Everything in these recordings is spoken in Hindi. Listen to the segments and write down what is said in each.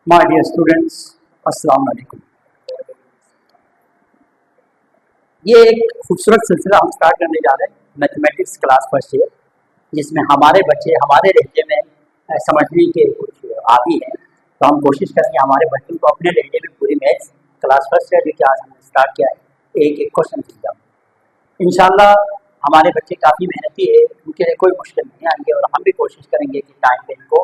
माय डियर स्टूडेंट्स, अस्सलाम वालेकुम। ये एक खूबसूरत सिलसिला हम स्टार्ट करने जा रहे हैं मैथमेटिक्स क्लास फर्स्ट ईयर, जिसमें हमारे बच्चे हमारे लहजे में समझने के कुछ आदी हैं। तो हम कोशिश करेंगे हमारे बच्चों को अपने लहजे में पूरी मैथ्स क्लास फर्स्ट ईयर जो कि आज हमने स्टार्ट किया है एक एक क्वेश्चन समझा। इंशाल्लाह हमारे बच्चे काफ़ी मेहनती है, उनके लिए कोई मुश्किल नहीं आएंगे और हम भी कोशिश करेंगे कि टाइम पे इनको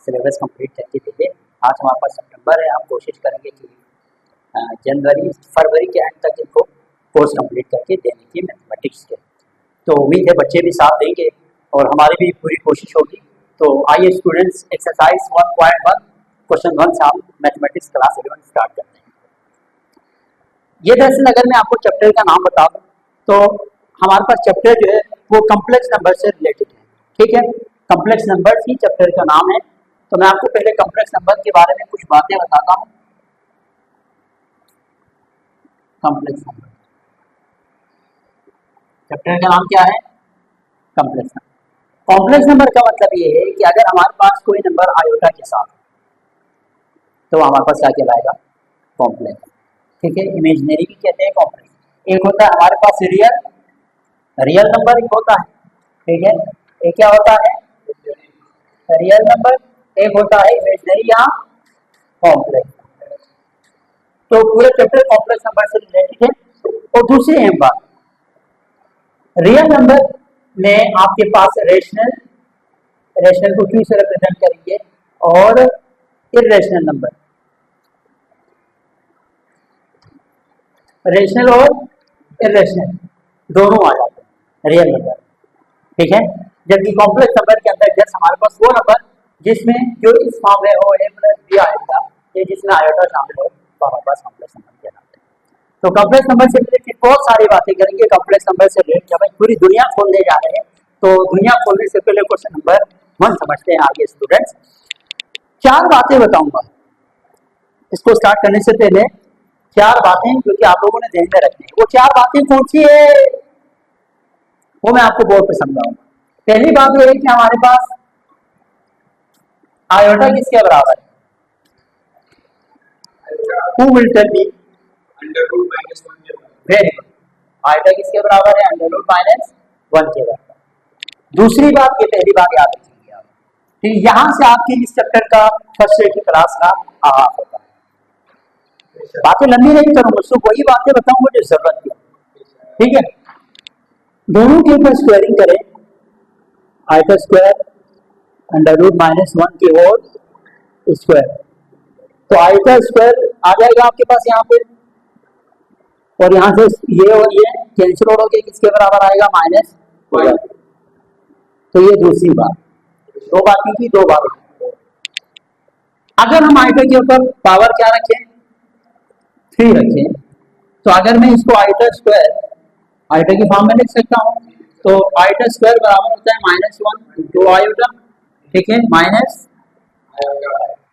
सिलेबस कंप्लीट करके दे दें। आज हमारे पास सितंबर है, हम कोशिश करेंगे कि जनवरी फरवरी के एंड तक इनको कोर्स कंप्लीट करके देने की मैथमेटिक्स के। तो उम्मीद है बच्चे भी साथ देंगे और हमारी भी पूरी कोशिश होगी। तो आइए स्टूडेंट्स, एक्सरसाइज 1.1 क्वेश्चन 1 से हम मैथमेटिक्स क्लास 11 स्टार्ट करते हैं। ये दरअसल अगर मैं आपको चैप्टर का नाम बता दूं तो हमारे पास चैप्टर जो है वो कॉम्प्लेक्स नंबर से रिलेटेड है। ठीक है, कॉम्प्लेक्स नंबर ही चैप्टर का नाम है। तो मैं आपको पहले कॉम्प्लेक्स नंबर के बारे में कुछ बातें बताता हूँ। कॉम्प्लेक्स नंबर चैप्टर का नाम क्या है? Complex number. कॉम्प्लेक्स नंबर का मतलब ये है कि अगर हमारे पास कोई नंबर आयोटा के साथ तो हमारे पास क्या कहलाएगा? कॉम्प्लेक्स। ठीक है, इमेजिनरी भी कहते हैं कॉम्प्लेक्स। एक होता है हमारे पास रियल नंबर, एक होता है, ठीक है, एक क्या होता है? रियल नंबर, एक होता है इमेजिनरी या कॉम्प्लेक्स। तो पूरे चैप्टर कॉम्प्लेक्स नंबर से रिलेटेड है। और दूसरी अहम बात, रियल नंबर में आपके पास रेशनल को क्यों से रिप्रेजेंट करेंगे और इरेशनल नंबर, रेशनल और इरेशनल दोनों आ जाते हैं रियल नंबर। ठीक है, जबकि कॉम्प्लेक्स नंबर के अंदर जस्ट हमारे पास वो नंबर जिसमें जो इस फॉर्म में हो a प्लस बी आएगा, ये जिसमें आयोटा शामिल हो तो हमारे पास कॉम्प्लेक्स नंबर कहलाते हैं। तो कॉम्प्लेक्स नंबर से रिलेटेड बहुत सारी बातें करेंगे। कॉम्प्लेक्स नंबर से रिलेटेड जब हम पूरी दुनिया खोलने जा रहे हैं तो दुनिया खोलने से पहले क्वेश्चन नंबर 1 समझते हैं। आगे स्टूडेंट्स 4 बातें बताऊंगा इसको स्टार्ट करने से पहले, 4 बातें जो कि आप लोगों ने ध्यान में रखनी है। वो 4 बातें कौन सी है वो मैं आपको बोर्ड पे समझाऊंगा। पहली बात यह है कि हमारे पास आयोटा किसके बराबर है? Who will tell me? Very good, iota किसके बराबर है? √-1 के बराबर। दूसरी बात, ये पहली बात याद रखिए आप, कि यहां से आपके इस चैप्टर का फर्स्ट ईयर की क्लास का आगाज होता है। बातें लंबी नहीं करूंगा, सिर्फ वही बातें बताऊंगा जो जरूरत की। ठीक है, दोनों के ऊपर स्क्वायरिंग करें, आयता स्क्वायर √-1 की होल स्क्वायर, तो आयता स्क्वायर आ जाएगा आपके पास यहाँ पे, और यहाँ से ये और ये कैंसिल हो गए, किसके बराबर आएगा? -1। तो ये दूसरी बात, 2 बातें की 2 बार। अगर हम आयता के ऊपर पावर क्या रखें? 3 रखें, तो अगर मैं इसको आयता स्क्वायर आयटा की फॉर्म में लिख सकता हूँ, तो आयटा स्क्वायर बराबर होता है -1 2 आयोटा। ठीक है, माइनस,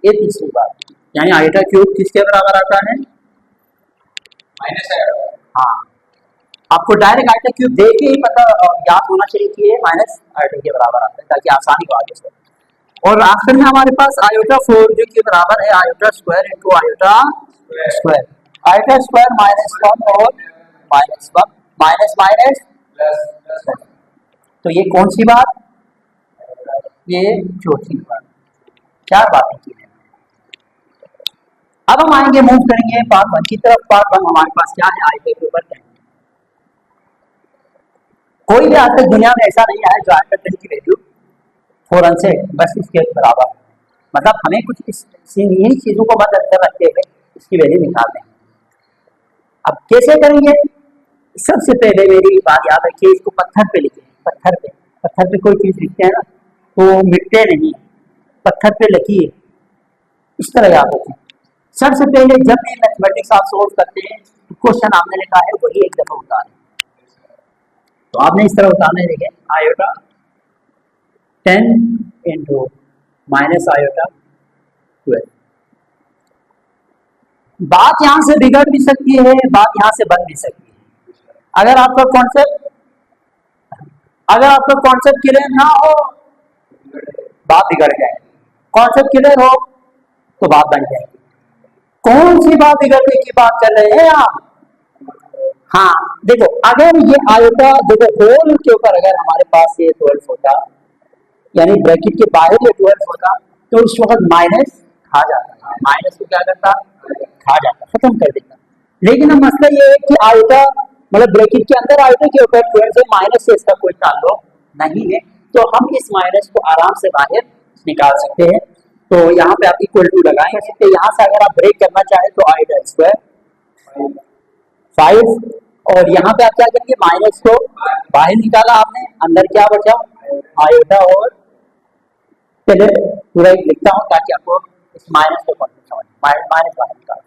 ये तीसरी बात, यानी आयटा क्यूब किसके बराबर आता है? हाँ, आपको डायरेक्ट आयटा क्यूब देख के ही पता याद होना चाहिए कि ये माइनस आयटा के बराबर आता है, ताकि आसानी हो आगे से। और आखिर में हमारे पास आयोटा 4 जो कि बराबर है iota square into iota square. Iota square -1 और -1, माइनस माइनस प्लस। तो ये कौन सी बात? ये चौथी बात। 4 बातें की है। अब हम आएंगे, मूव करेंगे पार्ट 1 की तरफ। पार्ट 1 हमारे पास क्या है? आयते के ऊपर 10। कोई भी आज तक दुनिया में ऐसा नहीं आया जो आयता 10 की वैल्यू 4 से बस इसके बराबर, मतलब हमें कुछ इन्हीं चीजों को मद्देनजर अंदर रखते हुए इसकी वैल्यू निकालते हैं। अब कैसे करेंगे? सबसे पहले मेरी बात याद रखिए, इसको पत्थर पे लिखें। पत्थर पे कोई चीज लिखते हैं ना तो मिटते नहीं, पत्थर पे लिखिए, इस तरह याद रखें। सबसे पहले जब भी मैथमेटिक्स आप सोल्व करते हैं तो क्वेश्चन आपने लिखा है वही एक दफा उतारें। तो आपने इस तरह उतारने देखे, आयोटा 10 इंटू माइनस आयोटा 12। बात यहां से बिगड़ भी सकती है, बात यहां से बन भी सकती है। अगर आपका कॉन्सेप्ट क्लियर ना हो, बात बिगड़ जाए। कॉन्सेप्ट क्लियर हो तो बात बन जाएगी। कौन सी बात बिगड़ने की बात कर रहे हैं आप? हाँ देखो, अगर ये आयोटा, देखो होल के ऊपर अगर हमारे पास ये 12 होता, यानी ब्रैकेट के बाहर ये 12 होता, तो उस वक्त माइनस खा जाता, माइनस को क्या करता, खा जाता, खत्म कर देता। लेकिन अब मसला ये है कि आयोटा मतलब ब्रैकेट के अंदर आयोटा के ऊपर 12 से, माइनस से इसका कोई ताल्लुक नहीं है, तो हम इस माइनस को आराम से बाहर निकाल सकते हैं। तो यहाँ पे आप इक्वल टू लगाएंगे सकते, यहाँ से अगर आप ब्रेक करना चाहें तो आयोटा स्क्वायर 5, और यहाँ पे आप क्या करेंगे, माइनस को बाहर निकाला आपने, अंदर क्या बचा, आयोटा। और पहले पूरा एक लिखता हूँ ताकि आपको इस माइनस का कॉन्सेप्ट समझ, माइनस बाहर निकाल।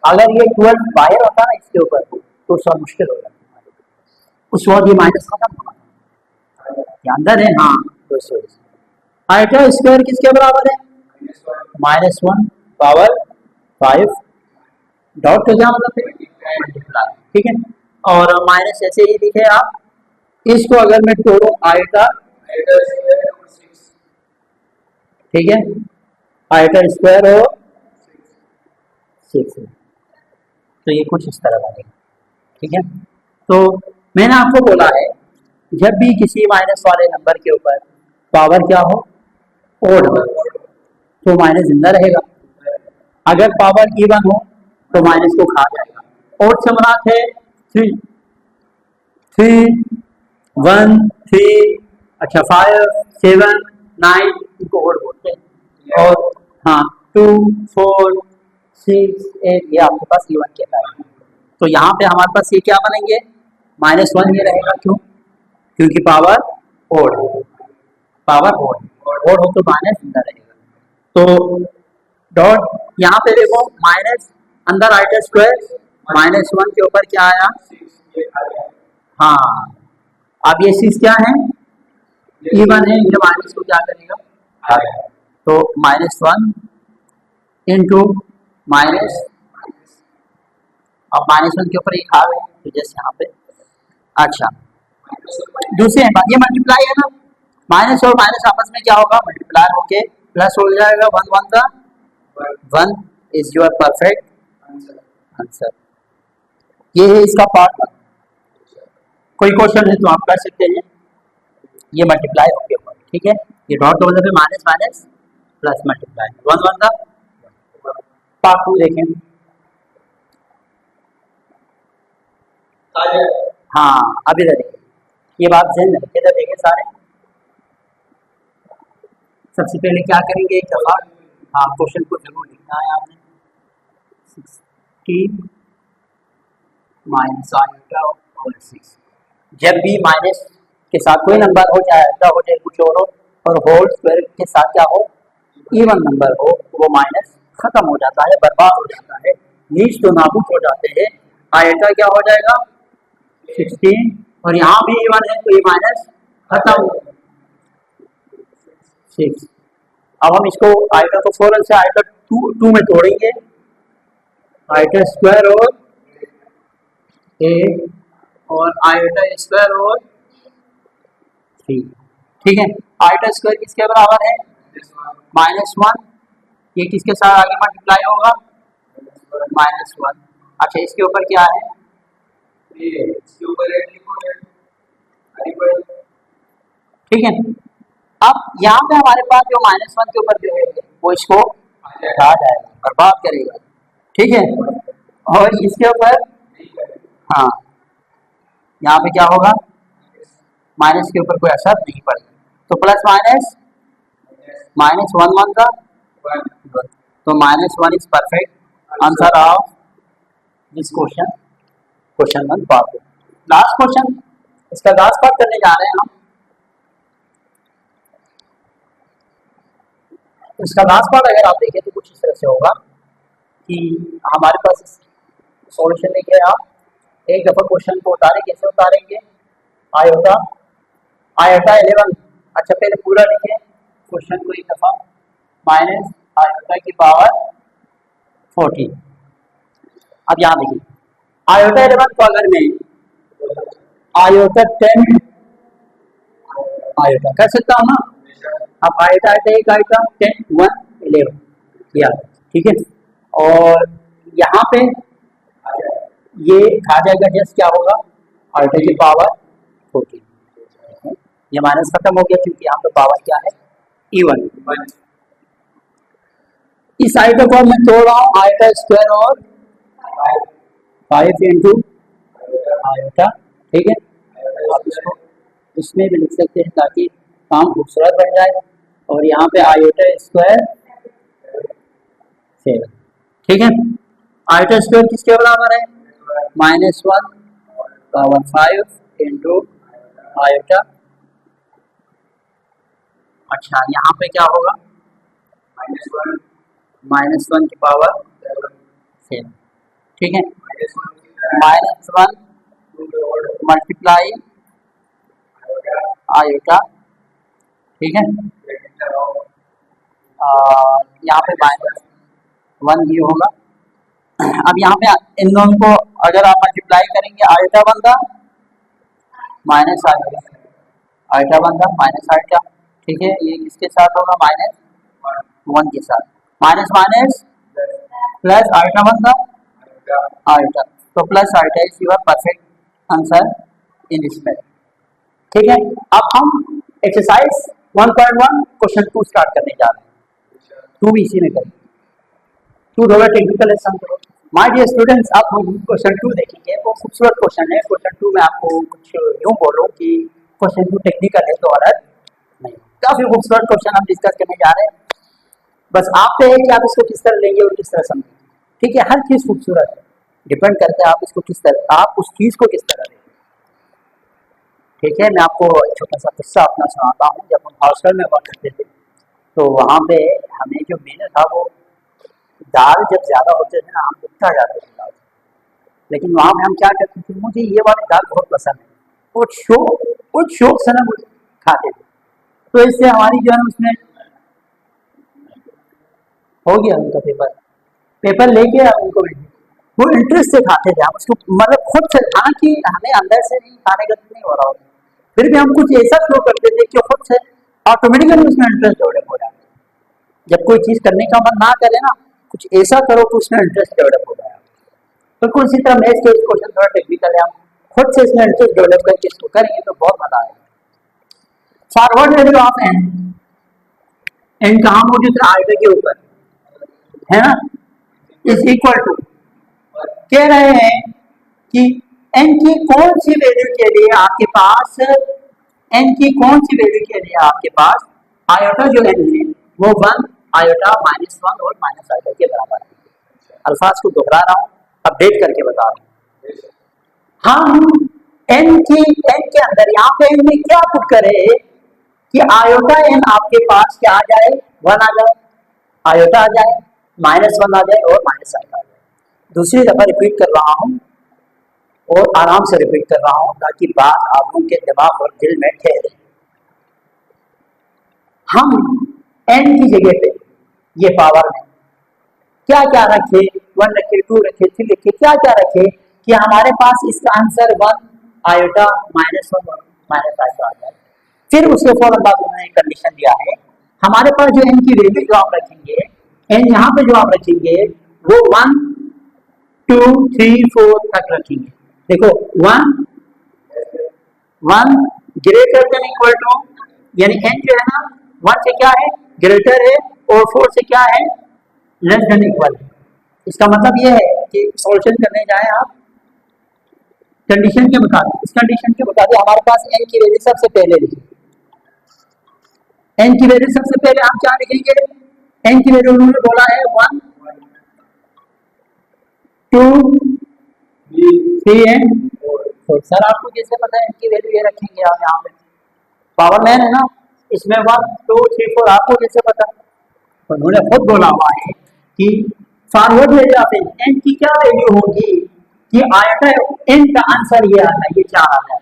अगर ये 12 बाहर होता ना इसके ऊपर तो उसका मुश्किल हो जाता, उस वक्त ये माइनस खत्म होगा, अंदर है। हाँ तो आयोटा स्क्वायर किसके बराबर है, -1 पावर 5 डॉट का क्या मतलब है, ठीक है। और माइनस ऐसे ही लिखे आप, इसको अगर मैं तोड़ू आयोटा, ठीक है, आयोटा स्क्वायर और 6, तो ये कुछ इस तरह बनेगा, ठीक है। तो मैंने आपको बोला है जब भी किसी माइनस वाले नंबर के ऊपर पावर क्या हो, ओड, तो माइनस जिंदा रहेगा। अगर पावर इवन हो तो माइनस को खा जाएगा। ओड से मुराद है 3, 1, 3, अच्छा 5, 7, 9, इनको ओड बोलते हैं। और हाँ 2, 4, 6, 8 ये आपके पास इवन कहता है। तो यहाँ पे हमारे पास ये क्या बनेंगे, -1 ये रहेगा, क्यों, क्योंकि पावर ओड, पावर ओड हो तो माइनस जिंदा रहेगा। तो डॉट यहाँ पे देखो, माइनस अंदर आयोटा स्क्वायर, -1 के ऊपर क्या आया, हाँ अब ये 6 क्या है, इवन है, ये माइनस को क्या करेगा, तो -1 इंटू माइनस, अब -1 के ऊपर एक आ गए तो जैसे यहाँ पे, अच्छा दूसरी बात ये मल्टीप्लाई है ना, माइनस और माइनस आपस में क्या होगा, मल्टीप्लाई होके प्लस हो जाएगा, 1 1 का 1 इज योर परफेक्ट आंसर। ये है इसका पार्ट 1। कोई क्वेश्चन है तो आप कर सकते हैं, ये मल्टीप्लाई हो गया, ठीक है, ये डॉट का मतलब माइनस माइनस प्लस मल्टीप्लाई, 1 1 का। पार्ट 2 देखें, हाँ अभी देखिए, ये बात ध्यान में रखिए, देखें सारे, सबसे पहले क्या करेंगे, एक दफा हाँ क्वेश्चन को जरूर लिखना है आपने, 16 माइनस आयोटा और 6, जब भी माइनस के साथ कोई नंबर हो, चाहे आयोटा हो चाहे कुछ और हो, और होल स्क्वायर के साथ क्या हो, इवन नंबर हो, वो माइनस खत्म हो जाता है, बर्बाद हो जाता है, नीच तो नाबूद हो जाते हैं। आयोटा क्या हो जाएगा 16, और यहाँ भी इवन है तो ये माइनस खत्म 6। अब हम इसको आयोटा को फौरन से आयोटा 2 में तोड़ेंगे, आयोटा स्क्वायर और 8 और आयोटा स्क्वायर और 3, ठीक है। आयोटा स्क्वायर किसके बराबर है, -1, ये किसके साथ आगे मल्टीप्लाई होगा, -1, अच्छा इसके ऊपर क्या है, इसके ऊपर ठीक है। अब यहाँ पे हमारे पास जो -1 के ऊपर जो है वो इसको खा जाएगा, बर्बाद करेगा, ठीक है। और इसके ऊपर हाँ यहाँ पे क्या होगा, माइनस के ऊपर कोई असर नहीं पड़ेगा, तो प्लस माइनस -1 1 का, तो -1 is perfect answer of this question, question 1 part 2। Last question, इसका लास्ट पार्ट करने जा रहे हैं हम। इसका लास्ट पार्ट अगर आप देखें तो कुछ इस तरह से होगा कि हमारे पास सॉल्यूशन लेके आप एक दफा क्वेश्चन को उतारें, कैसे उतारेंगे, आयोटा 11, अच्छा पहले पूरा लिखें क्वेश्चन को एक दफा, माइनस आयोटा की पावर 14। अब यहाँ देखिए आयोटा 11 को अगर मैं आयोटा 10 आयोटा कर सकता हूँ ना, अब आयोटा 1 आयोटा 10 1 11 किया, ठीक है। और यहाँ पे ये आ जाएगा जस्ट क्या होगा, आयोटा की पावर 14, ये माइनस खत्म हो गया क्योंकि यहाँ पे पावर क्या है, इवन। इस आयोटा को मैं तोड़ रहा हूँ, आयोटा स्क्वायर और 5 इंटू आयोटा, ठीक है। आप इसको इसमें भी लिख सकते हैं ताकि काम खूबसूरत बन जाए। और यहाँ पे आयोटा स्क्वायर 7, ठीक है। आयोटा स्क्वायर किसके बराबर है, -1 पावर 5 इंटू आयोटा। अच्छा यहाँ पे क्या होगा, -1 की पावर 7, ठीक है। -1 मल्टीप्लाई आयोटा, ठीक है। यहाँ पे -1 ये होगा। अब यहाँ पे इन दोनों को अगर आप मल्टीप्लाई करेंगे, आयोटा बनता माइनस आयोटा, आयोटा बनता माइनस आयोटा, ठीक है। ये किसके साथ होगा, -1 के साथ, माइनस माइनस प्लस आयोटा बनता आयोटा, तो plus iota is your perfect answer in this method, ठीक है। अब हम एक्सरसाइज 1.1 क्वेश्चन 2 स्टार्ट करने जा रहे हैं। 2 भी इसी में करेंगे, 2 थोड़ा टेक्निकल है समझो। माय डियर स्टूडेंट्स, आप हम क्वेश्चन 2 देखेंगे, वो खूबसूरत क्वेश्चन है। क्वेश्चन 2 में आपको कुछ यूँ बोलो कि क्वेश्चन 2 टेक्निकल है तो अलग नहीं, काफी खूबसूरत क्वेश्चन हम डिस्कस करने जा रहे हैं। बस आप पे है कि आप इसको किस तरह लेंगे और किस तरह समझेंगे, ठीक है। हर चीज खूबसूरत है, डिपेंड करता है आप इसको किस तरह, आप उस चीज को किस तरह लेंगे, ठीक है। मैं आपको एक छोटा सा किस्सा अपना सुनाता हूँ। जब हम हॉस्टल में हुआ करते थे तो वहाँ पे हमें जो मेनू था, वो दाल जब ज्यादा होते थे ना, हम उठा जाते थे दाल, लेकिन वहाँ पे हम क्या करते थे, मुझे ये वाली दाल बहुत पसंद है, कुछ शौक से ना मुझे खाते थे। तो इससे हमारी जो है उसमें हो गया उनका पेपर लेके उनको वो इंटरेस्ट से खाते थे हम उसको, मतलब खुद से, हालांकि हमें अंदर से नहीं खाने का नहीं हो रहा होता, फिर भी हम कुछ ऐसा फ्लो करते थे कि खुद से ऑटोमेटिकली उसमें इंटरेस्ट डेवलप हो जाता। जब कोई चीज करने का मन ना करे ना, कुछ ऐसा करो कि उसमें इंटरेस्ट डेवलप हो जाए। बिल्कुल इसी तरह मैथ्स के क्वेश्चन थोड़ा टेक्निकल है, हम खुद से इसमें इंटरेस्ट डेवलप करके इसको करेंगे तो बहुत मजा आएगा। फॉरवर्ड वैल्यू ऑफ एन कहाँ मौजूद है, आयोटा के ऊपर है ना, इज इक्वल टू, कह रहे हैं कि एन की कौन सी वैल्यू के लिए आपके पास, एन की कौन सी वैल्यू के लिए आपके पास आयोटा जो एन है वो 1 आयोटा -1 और माइनस आयोटा के बराबर है। अल्फाज को दोहरा रहा हूँ, अपडेट करके बता रहा हूँ। हम एन के अंदर यहाँ पे एन में क्या पुट करें कि आयोटा एन आपके पास क्या आ जाए, 1 आ जाए, आयोटा आ जाए, -1 आ जाए और माइनस आयोटा आ जाए। दूसरी दफा रिपीट कर रहा हूँ और आराम से रिपीट कर रहा हूँ ताकि बात आप लोगों के दिमाग और दिल में ठहरे। हम एन की जगह पे ये पावर में क्या क्या रखे, 1 रखे, 2 रखे, 3 रखे, क्या क्या रखे कि हमारे पास इसका आंसर 1 आयोटा -1 और माइनस आयोटा आ जाए। फिर उसके फौरन बाद उन्होंने कंडीशन दिया है, हमारे पास जो एन की वैल्यू जो आप रखेंगे, एन यहाँ पे जो आप रखेंगे वो 1 2 3 4 तक रखेंगे। देखो 1 ग्रेटर देन इक्वल टू, यानी एन जो है ना 1 से क्या है, ग्रेटर है, और 4 से क्या है, लेस देन इक्वल। इसका मतलब ये है कि सॉल्यूशन करने जाए आप कंडीशन के मुताबिक, इस कंडीशन के मुताबिक हमारे पास एन की वैल्यू सबसे पहले लिखी, एन की वैल्यू सबसे पहले हम क्या लिखेंगे, एन की वैल्यू उन्होंने बोला है 1 2 3 एंड 4। सर आपको कैसे पता है एन की वैल्यू ये रखेंगे आप यहाँ पे, पावर मैन है ना, इसमें 1 2 3 4 आपको कैसे पता, उन्होंने खुद बोला हुआ है कि फॉरवर्ड वैल्यू ऑफ एन की क्या वैल्यू होगी कि आयोटा एन का आंसर ये आता है, ये 4 आ जाए।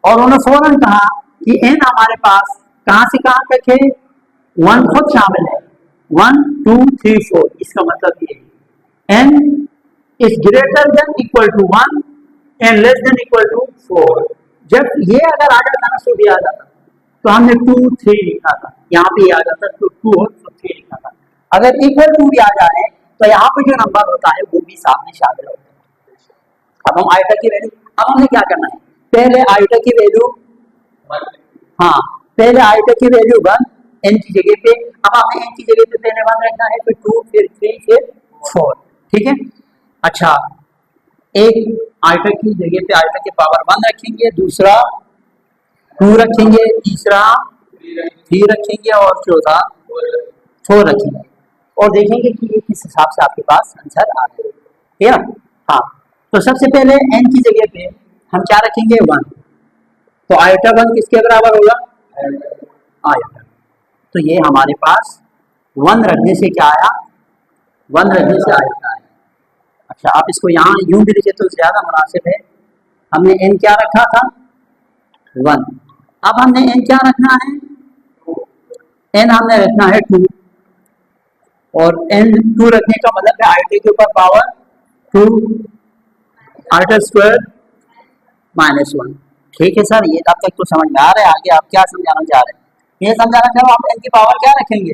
और उन्होंने फौरन कहा कि एन हमारे पास कहां से कहां तक है, 1 खुद शामिल है, 1 2 3 4। इसका मतलब ये n is greater than equal to 1 and less than equal to 4। जब ये अगर आ जाता ना, तो भी आ जाता, तो हमने 2 3 लिखा था, यहाँ पे आ जाता तो 2 और 3 लिखा था। अगर इक्वल टू भी आ जाए तो यहाँ पे जो नंबर होता है वो भी सामने शामिल होता है। अब हम आयोटा की वैल्यू, अब हमने क्या करना है, पहले आयोटा की वैल्यू, हाँ पहले आयोटा की वैल्यू 1 n की जगह पे, अब आपने n की जगह पे पहले 1 रखना है, फिर 2, फिर 3, फिर 4, ठीक है। अच्छा, एक आयोटा की जगह पे आयोटा के पावर 1 रखेंगे, दूसरा 2 रखेंगे, तीसरा 3 रखेंगे और चौथा 4 रखेंगे, और देखेंगे कि ये किस हिसाब से आपके पास आंसर आ रहा है, ठीक है। हाँ, तो सबसे पहले n की जगह पे हम क्या रखेंगे 1, तो आयोटा 1 किसके बराबर होगा, आयोटा, तो ये हमारे पास 1 रखने से क्या आया, 1 रखने से आयोटा आया। अच्छा, आप इसको यहाँ यूं भी लिखे तो ज्यादा मुनासिब है, हमने n क्या रखा था 1, अब हमने n क्या रखना है, n हमने रखना है 2, और n 2 रखने का मतलब है आयोटा के ऊपर पावर 2, आयोटा स्क्वायर -1, ठीक है सर, ये आप तक तो समझ में आ रहा है, आगे आप क्या समझाना चाह रहे हैं, ये समझाना चाह रहा हूँ, आप n की पावर क्या रखेंगे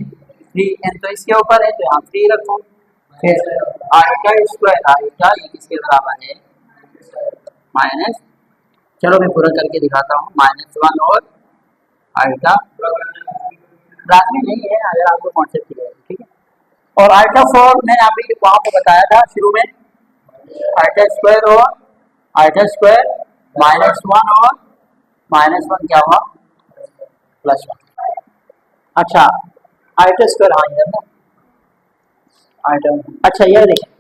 3, n तो इसके ऊपर है तो यहाँ 3 रखो, फिर आयोटा स्क्वायर, आयोटा ये किसके बराबर है माइनस, चलो मैं पूरा करके दिखाता हूँ, -1 और आयोटा लाजमी नहीं है अगर आपको कॉन्सेप्ट क्लियर है, ठीक है। और आयोटा 4 मैंने अभी वहां पे बताया था शुरू में, आयोटा स्क्वायर और आयोटा स्क्वायर -1 और -1 क्या हुआ +1। अच्छा, आयोटा स्क्वायर, हाँ इधर ना आयोटा, अच्छा ये देखिए,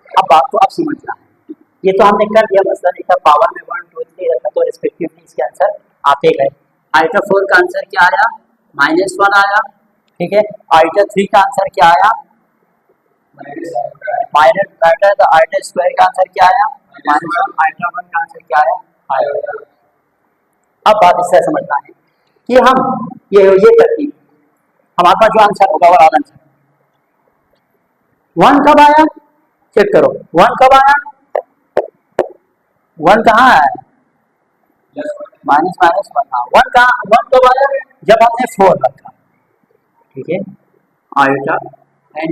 अब बात को आप समझना है, ये तो हमने कर दिया, मसला लिखा पावर में 1 2 3 रखा, तो रिस्पेक्टिवली इसके आंसर आते गए। आयोटा 4 का आंसर क्या आया -1 आया, ठीक है। आयोटा 3 का आंसर क्या आया आयोटा स्क्वायर का आंसर क्या आया -1, आयोटा 1 का आंसर क्या आया। अब बात इससे समझना है कि हम ये तरतीब, हमारे पास जो आंसर होगा वो आंसर 1 कब आया, चेक करो 1 कब आया, 1 कहाँ आया -1, हाँ 1 कब आया जब हमने 4 रखा, ठीक है। आयोटा एंड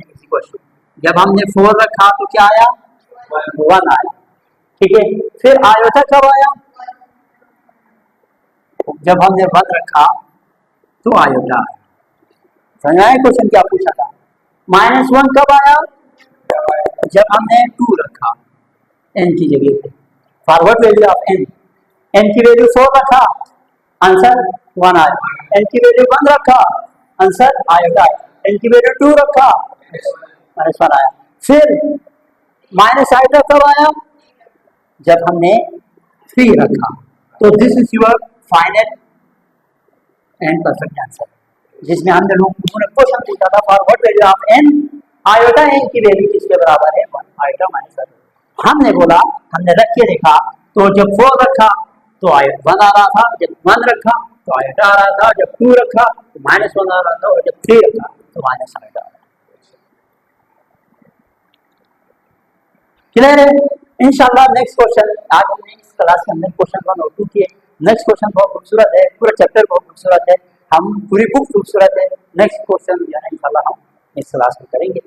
जब हमने 4 रखा तो क्या आया 1 आया, ठीक है। फिर आयोटा कब आया, जब हमने 1 रखा तो आयोटा आया, समझ आया क्वेश्चन क्या पूछा था। -1 कब आया, जब हमने 2 रखा n की जगह पे, फॉरवर्ड वैल्यू ऑफ n की वैल्यू 4 रखा, आंसर 1 आया, n की वैल्यू 1 रखा, आंसर आयोटा आया, n की वैल्यू 2 रखा, -1 आया। फिर माइनस आयोटा कब आया, जब हमने 3 रखा, तो this is your final and perfect answer, जिसमें हमने क्वेश्चन पूछा था forward value of n, iota n की वैल्यू किसके बराबर है 1, आयोटा -1। हमने बोला, हमने रख के देखा, तो जब 4 रखा तो आयोटा 1 आ रहा था, जब 1 रखा तो आयोटा आ रहा था, जब 2 रखा तो -1 आ रहा था, और जब 3 रखा तो माइनस आयोटा आ रहा था। क्लियर है। इंशाल्लाह नेक्स्ट क्वेश्चन, आज हमने इस क्लास के अंदर क्वेश्चन 1 और 2 किए। नेक्स्ट क्वेश्चन बहुत खूबसूरत है, पूरा चैप्टर बहुत खूबसूरत है, हम पूरी बुक खूबसूरत है। नेक्स्ट क्वेश्चन जो है इंशाल्लाह हम नेक्स्ट क्लास में करेंगे।